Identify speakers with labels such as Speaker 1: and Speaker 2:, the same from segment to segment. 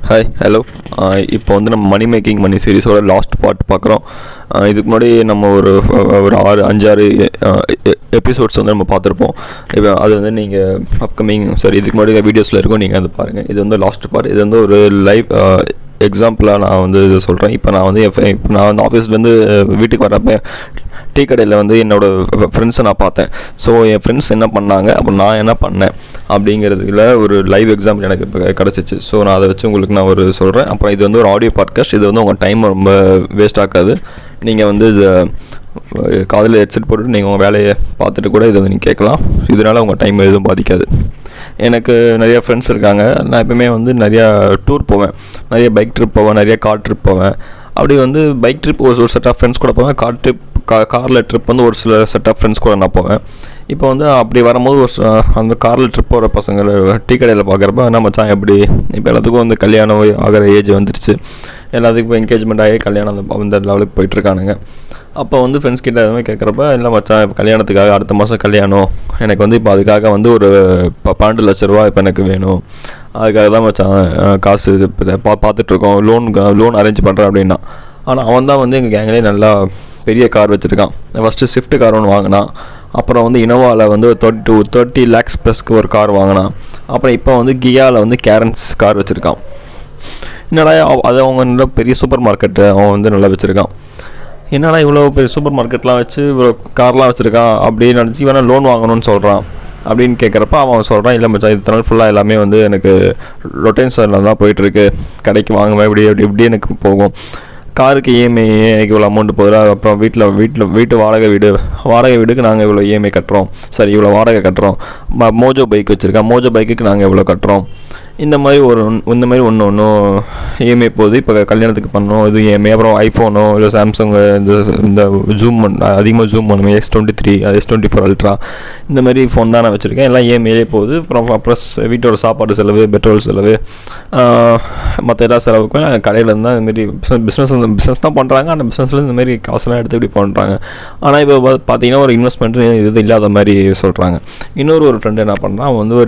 Speaker 1: Hi hello. இப்போ வந்து நம்ம மணி மேக்கிங் மணி சீரிஸோட லாஸ்ட் பார்ட் பார்க்குறோம். இதுக்கு முன்னாடி நம்ம ஒரு 5-6 எபிசோட்ஸ் வந்து நம்ம பார்த்துருப்போம். இப்போ அது வந்து நீங்கள் அப்கமிங் இதுக்கு முன்னாடி வீடியோஸில் இருக்கும், நீங்கள் அதை பாருங்கள். இது வந்து லாஸ்ட் பார்ட். இது வந்து ஒரு லைவ் எக்ஸாம்பிளாக நான் வந்து இதை சொல்கிறேன். இப்போ நான் வந்து ஆஃபீஸ்லேருந்து வீட்டுக்கு வரப்போ டீ கடையில் வந்து என்னோடய ஃப்ரெண்ட்ஸை நான் பார்த்தேன். ஸோ என் ஃப்ரெண்ட்ஸ் என்ன பண்ணாங்க, அப்புறம் நான் என்ன பண்ணேன் அப்படிங்கிறதுல ஒரு லைவ் எக்ஸாம்பிள் எனக்கு இப்போ கிடச்சிச்சு. ஸோ நான் அதை வச்சு உங்களுக்கு நான் ஒரு சொல்கிறேன். அப்புறம் இது வந்து ஒரு ஆடியோ பாட்காஸ்ட். இது வந்து உங்கள் டைம் ரொம்ப வேஸ்ட் ஆக்காது. நீங்கள் வந்து இதை காதில் ஹெட்செட் போட்டுட்டு நீங்கள் உங்கள் வேலையை பார்த்துட்டு கூட இதை நீங்கள் கேட்கலாம். இதனால் உங்கள் டைம் எதுவும் பாதிக்காது. எனக்கு நிறையா ஃப்ரெண்ட்ஸ் இருக்காங்க. நான் எப்பவுமே வந்து நிறையா டூர் போவேன், நிறைய பைக் ட்ரிப் போவேன், நிறைய கார் ட்ரிப் போவேன். அப்படி வந்து பைக் ட்ரிப் ஒரு செட் ஆஃப் ஃப்ரெண்ட்ஸ் கூட போவேன். கார் ட்ரிப் காரில் ட்ரிப் வந்து ஒரு சில செட் ஆஃப் ஃப்ரெண்ட்ஸ் கூட நான் போவேன். இப்போ வந்து அப்படி வரும்போது அந்த காரில் ட்ரிப் போகிற பசங்களை டீ கடையில் பார்க்குறப்ப என்ன மச்சான் எப்படி இப்போ எல்லாத்துக்கும் வந்து கல்யாணம் ஆகிற ஏஜ் வந்துருச்சு. எல்லாத்துக்கும் இப்போ என்கேஜ்மெண்ட் ஆகி கல்யாணம் அந்த லெவலுக்கு போயிட்டுருக்கானுங்க. அப்போ வந்து ஃப்ரெண்ட்ஸ் கிட்ட எதுவுமே கேட்குறப்ப இல்லை மச்சான் இப்போ கல்யாணத்துக்காக அடுத்த மாதம் கல்யாணம், எனக்கு வந்து இப்போ அதுக்காக வந்து ஒரு 12 லட்ச ரூபா இப்போ எனக்கு வேணும், அதுக்காக தான் மச்சான் காசு பார்த்துட்ருக்கோம், லோன் அரேஞ்ச் பண்ணுறேன் அப்படின்னா. ஆனால் அவன் தான் வந்து எங்கள் கேங்லேயே நல்லா பெரிய கார் வச்சுருக்கான். ஃபஸ்ட்டு ஸ்விஃப்ட் கார் ஒன்று வாங்கினான். அப்புறம் வந்து இனோவாவில் வந்து 30 lakhs ப்ளஸ்க்கு ஒரு கார் வாங்கினான். அப்புறம் இப்போ வந்து கியாவில் வந்து கேரன்ஸ் கார் வச்சுருக்கான். என்னடா அது அவங்க நல்லா பெரிய சூப்பர் மார்க்கெட்டு அவன் வந்து நல்லா வச்சுருக்கான். என்னடா இவ்வளோ பெரிய சூப்பர் மார்க்கெட்லாம் வச்சு இவ்வளோ கார்லாம் வச்சுருக்கான் அப்படின்னு நினச்சி இவனா லோன் வாங்கணும்னு சொல்கிறான் அப்படின்னு கேட்குறப்ப அவன் சொல்கிறான், இல்லை மச்சான் இத்தனை நாள் ஃபுல்லாக எல்லாமே வந்து எனக்கு ரொட்டேஷனில் தான் போயிட்டுருக்கு, கடைக்கு வாங்குவேன் இப்படி எனக்கு போகும். காருக்கு இஎம்ஐ இவ்வளோ அமௌண்ட் போகுது. அப்புறம் வீட்டு வாடகை வீடுக்கு நாங்கள் இவ்வளோ இஎம்ஐ கட்டுறோம், இவ்வளோ வாடகை கட்டுறோம். மோஜோ பைக் வச்சுருக்கோம், மோஜோ பைக்குக்கு நாங்கள் இவ்வளோ கட்டுறோம். இந்த மாதிரி ஒன்று இஎம்ஐ போகுது. இப்போ கல்யாணத்துக்கு பண்ணோம் இது இஎம்ஐ. அப்புறம் ஐஃபோனோ இல்லை சாம்சங் இந்த ஜூம் அதிகமாக ஜூம் பண்ணுமே S23 S24 அல்ட்ரா இந்த மாதிரி ஃபோன் தான் நான் வச்சுருக்கேன். எல்லாம் இஎம்ஐலே போகுது. அப்புறம் ப்ளஸ் வீட்டோட சாப்பாடு செலவு, பெட்ரோல் செலவு, மற்ற எல்லா செலவுக்கும் நாங்கள் கடையில் தான் இதுமாரி பிஸ்னஸ் தான் பண்ணுறாங்க. அந்த பிஸ்னஸில் இந்தமாரி காசுலாம் எடுத்து இப்படி பண்ணுறாங்க. ஆனால் இப்போ பார்த்தீங்கன்னா ஒரு இன்வெஸ்ட்மெண்ட் இது இல்லாத மாதிரி சொல்கிறாங்க. ஒரு ஃப்ரெண்டு என்ன பண்ணால் அவன் வந்து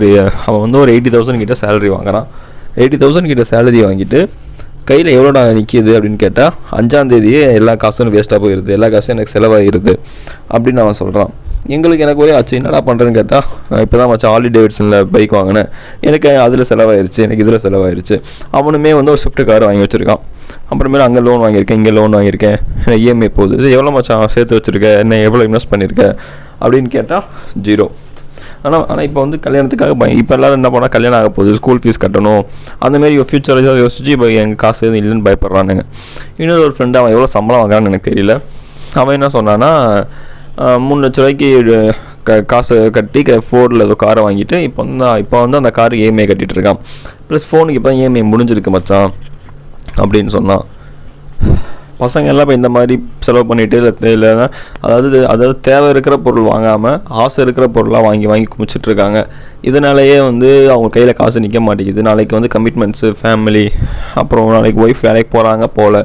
Speaker 1: ஒரு 80,000 கிட்ட சேலரி வாங்குறான். 80,000 கிட்ட சேலரி வாங்கிட்டு கையில் எவ்வளோடா நிற்கிது அப்படின்னு கேட்டால் 5ஆம் தேதியே எல்லா காசும் வேஸ்ட்டாக போயிடுது, எல்லா காசும் எனக்கு செலவாகிடுது அப்படின்னு அவன் சொல்கிறான். எனக்கு ஒரே ஆச்சு, என்னடா பண்ணுறேன்னு கேட்டால் இப்போ தான் மச்சான் ஹார்லி டேவிட்சனில் பைக் வாங்கினேன், எனக்கு அதில் செலவாயிருச்சு, எனக்கு இதில் செலவாயிருச்சு. அவனுமே வந்து ஒரு ஸ்விஃப்ட் கார் வாங்கி வச்சுருக்கான். அப்புறமேல அங்கே லோன் வாங்கியிருக்கேன், இங்கே லோன் வாங்கியிருக்கேன், இஎம்ஐ போகுது. இது எவ்வளோ மச்சான் சேர்த்து வச்சுருக்கேன், என்ன எவ்வளோ இன்வெஸ்ட் பண்ணியிருக்கேன் அப்படின்னு கேட்டால் 0. ஆனால் இப்போ வந்து கல்யாணத்துக்காக இப்போ எல்லோரும் என்ன பண்ணால் கல்யாணம் ஆக போகுது, ஸ்கூல் ஃபீஸ் கட்டணும், அந்தமாரி ஃபியூச்சர் யோசிச்சு இப்போ எங்கள் காசு எதுவும் இல்லைன்னு பயப்படுறானுங்க. ஒரு ஃப்ரெண்டு அவன் எவ்வளோ சம்பளம் வாங்குறான்னு எனக்கு தெரியல. அவன் என்ன சொன்னான்னா 3 லட்ச ரூபாய்க்கு காசு கட்டி ஃபோர்டில் ஏதோ காரை வாங்கிட்டு இப்போ வந்து அந்த காருக்கு இஎம்ஐ கட்டிகிட்டு இருக்கான். ப்ளஸ் ஃபோனுக்கு இப்போ இஎம்ஐ முடிஞ்சிருக்கு மச்சான் அப்படின்னு சொன்னான். பசங்க எல்லாம் இப்போ இந்த மாதிரி செலவு பண்ணிவிட்டு இல்லைன்னா அதாவது தேவை இருக்கிற பொருள் வாங்காமல் ஆசை இருக்கிற பொருளாக வாங்கி குமிச்சிட்ருக்காங்க. இதனாலேயே வந்து அவங்க கையில் காசு நிற்க மாட்டேங்குது. நாளைக்கு வந்து கமிட்மெண்ட்ஸு, ஃபேமிலி, அப்புறம் நாளைக்கு ஒய்ஃப் வேலைக்கு போகிறாங்க போல்,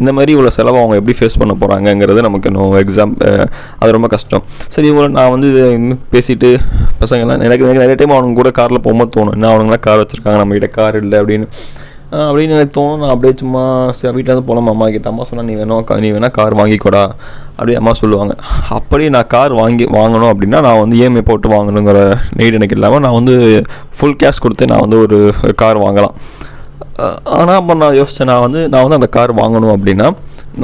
Speaker 1: இந்த மாதிரி இவ்வளோ செலவு அவங்க எப்படி ஃபேஸ் பண்ண போகிறாங்கங்கிறது நமக்கு இன்னும் அது ரொம்ப கஷ்டம். இவங்களை நான் வந்து பேசிவிட்டு பசங்கள்லாம் எனக்கு நிறைய டைம் அவனுங்க கூட காரில் போகும்போது தோணும், என்ன அவனுங்களாம் கார் வச்சுருக்காங்க, நம்மகிட்ட கார் இல்லை அப்படின்னு எனக்கு தோணும். நான் அப்படியே சும்மா வீட்டில் இருந்து போகலாம், அம்மா கிட்ட. அம்மா சொன்னால் நீ வேணா கார் வாங்கிக்கூடா அப்படியே அம்மா சொல்லுவாங்க. அப்படி நான் கார் வாங்கணும் அப்படின்னா நான் வந்து இஎம்ஐ போட்டு வாங்கணுங்கிற நீட் எனக்கு இல்லாமல் நான் வந்து ஃபுல் கேஷ் கொடுத்து நான் வந்து ஒரு கார் வாங்கலாம். ஆனால் அப்போ நான் யோசித்தேன், நான் வந்து அந்த கார் வாங்கணும் அப்படின்னா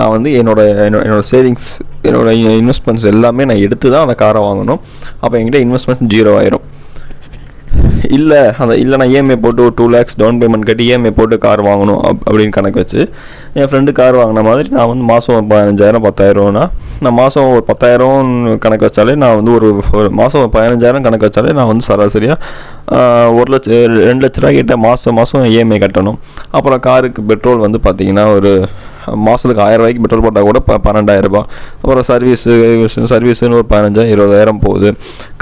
Speaker 1: நான் வந்து என்னோடய சேவிங்ஸ், என்னோடய இன்வெஸ்ட்மெண்ட்ஸ் எல்லாமே நான் எடுத்து தான் அந்த காரை வாங்கணும். அப்போ என்கிட்ட இன்வெஸ்ட்மெண்ட்ஸ் 0 ஆயிரும். இல்லை நான் இஎம்ஐ போட்டு ஒரு 2 lakhs டவுன் பேமெண்ட் கட்டி இஎம்ஐ போட்டு கார் வாங்கணும் அப்படின்னு கணக்கு வச்சு என் ஃப்ரெண்டு கார் வாங்கின மாதிரி நான் வந்து மாதம் 15,000 10,000னா நான் மாதம் ஒரு 10,000 கணக்கு வச்சாலே நான் வந்து ஒரு மாதம் 15,000 கணக்கு வச்சாலே நான் வந்து சராசரியாக 2 லட்ச ரூபா கிட்ட மாதம் இஎம்ஐ கட்டணும். அப்புறம் காருக்கு பெட்ரோல் வந்து பார்த்திங்கன்னா ஒரு மாதத்துக்கு 1000 ரூபாய்க்கு பெட்ரோல் போட்டால் கூட 12,000 ரூபா. அப்புறம் சர்வீஸுன்னு ஒரு 15,000 20,000 போகுது.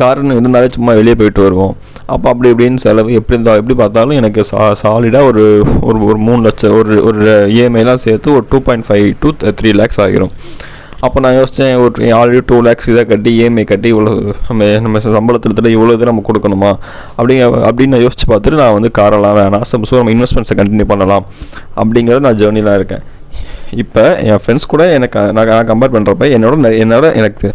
Speaker 1: காருன்னு இருந்தாலே சும்மா வெளியே போயிட்டு வருவோம். அப்போ அப்படி இப்படின்னு செலவு எப்படி பார்த்தாலும் எனக்கு சாலிடாக ஒரு 3 லட்சம் ஒரு இஎம்ஐலாம் சேர்த்து ஒரு 2.5 to 3 lakhs ஆகிரும். அப்போ நான் யோசித்தேன், ஒரு ஆல்ரெடி 2 lakhs இதை கட்டி EMI கட்டி இவ்வளோ நம்ம சம்பளத்தில் இவ்வளோ இது நம்ம கொடுக்கணுமா அப்படின்னு நான் யோசிச்சு பார்த்துட்டு நான் வந்து காரெல்லாம் வேணாம், ஸோ நம்ம இன்வெஸ்ட்மெண்ட்ஸை கண்டினியூ பண்ணலாம் அப்படிங்கிறது நான் ஜேர்னிலாம் இருக்கேன். இப்போ என் ஃப்ரெண்ட்ஸ் கூட நான் கம்பேர் பண்ணுறப்ப எனக்கு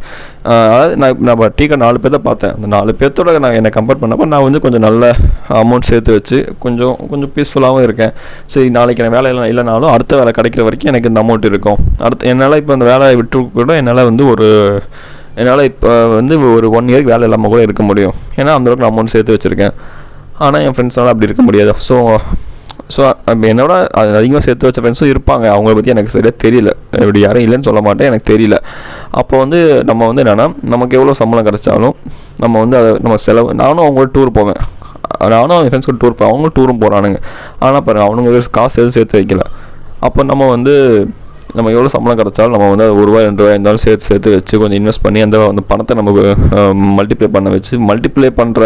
Speaker 1: அதாவது நான் டீக்கா 4 பேர்த்த பார்த்தேன். அந்த 4 பேர்த்தோட என்னை கம்பேர் பண்ணப்போ நான் வந்து கொஞ்சம் நல்ல அமௌண்ட் சேர்த்து வச்சு கொஞ்சம் பீஸ்ஃபுல்லாகவும் இருக்கேன். சரி, நாளைக்கு நான் வேலை இல்லைனாலும் அடுத்த வேலை கிடைக்கிற வரைக்கும் எனக்கு இந்த அமௌண்ட் இருக்கும். என்னால் இப்போ அந்த வேலையை விட்டு கூட என்னால் இப்போ வந்து ஒரு 1 year வேலை இல்லாமல் கூட இருக்க முடியும். ஏன்னா அந்தளவுக்கு நான் அமௌண்ட் சேர்த்து வச்சுருக்கேன். ஆனால் என் ஃப்ரெண்ட்ஸ்னால அப்படி இருக்க முடியாது. ஸோ என்னோட அதிகமாக சேர்த்து வச்ச ஃப்ரெண்ட்ஸும் இருப்பாங்க. அவங்கள பற்றி எனக்கு சரியாக தெரியல, இப்படி யாரும் இல்லைன்னு சொல்ல மாட்டேன், எனக்கு தெரியல. அப்போ வந்து நம்ம வந்து என்னென்னா, நமக்கு எவ்வளோ சம்பளம் கிடச்சாலும் நம்ம வந்து அதை நம்ம செலவு, நானும் அவங்களோட டூர் போவேன், நானும் என் ஃப்ரெண்ட்ஸ் கூட டூர் போவேன், அவங்களும் டூரும் போகிறானுங்க. ஆனால் பாருங்கள், அவனுங்க காசு எதுவும் சேர்த்து வைக்கல. அப்போ நம்ம எவ்வளோ சம்பளம் கிடச்சாலும் நம்ம வந்து ₹1 ₹2 இருந்தாலும் சேர்த்து வச்சு கொஞ்சம் இன்வெஸ்ட் பண்ணி அந்த பணத்தை நமக்கு மல்டிப்ளை பண்ணுற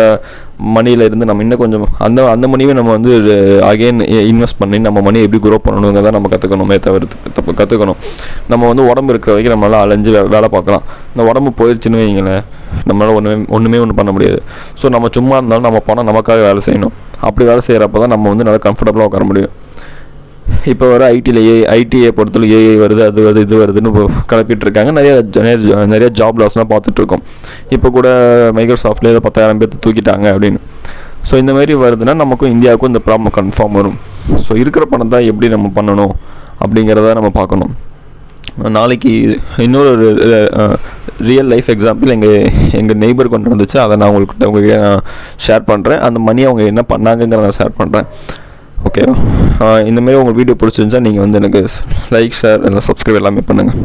Speaker 1: மணியிலேருந்து நம்ம இன்னும் கொஞ்சம் அந்த மணியை நம்ம வந்து அகெயின் இன்வெஸ்ட் பண்ணி நம்ம மணியை எப்படி குரோ பண்ணணுங்கிறத நம்ம கற்றுக்கணும். நம்ம வந்து உடம்பு இருக்கிற வரைக்கும் நம்மளால் அலைஞ்சு வேலை பார்க்கலாம். இந்த உடம்பு போயிடுச்சுன்னு வைங்களேன், நம்மளால் ஒன்றுமே பண்ண முடியாது. ஸோ நம்ம சும்மா இருந்தாலும் நம்ம பணம் நமக்காக வேலை செய்யணும். அப்படி வேலை செய்கிறப்ப தான் நம்ம வந்து நல்லா கம்ஃபர்டபுளாக உட்கார முடியும். இப்போ வர ஐடியை பொறுத்தவரை ஏஐ வருது, அது வருது, இது வருதுன்னு கிளப்பிட்டு இருக்காங்க. நிறைய ஜாப் லாஸ்லாம் பார்த்துட்ருக்கோம். இப்போ கூட மைக்ரோசாஃப்ட்லேயே 10,000 பேர்த்து தூக்கிட்டாங்க அப்படின்னு. ஸோ இந்த மாதிரி வருதுன்னா நமக்கும் இந்தியாவுக்கும் இந்த ப்ராப்ளம் கன்ஃபார்ம் வரும். ஸோ இருக்கிற பணம் தான் எப்படி நம்ம பண்ணணும் அப்படிங்கிறத நம்ம பார்க்கணும். நாளைக்கு இன்னொரு ரியல் லைஃப் எக்ஸாம்பிள் எங்கள் நெய்பர் கொண்டு வந்துச்சு. அதை நான் உங்களுக்கு நான் ஷேர் பண்ணுறேன். அந்த மணி அவங்க என்ன பண்ணாங்கங்கிறத நான் ஷேர் பண்ணுறேன். ஓகேவா? இந்தமாரி உங்கள் வீடியோ பிடிச்சிருந்துச்சா நீங்கள் வந்து எனக்கு லைக், ஷேர், எல்லாம் சப்ஸ்கிரைப் எல்லாமே பண்ணுங்கள்.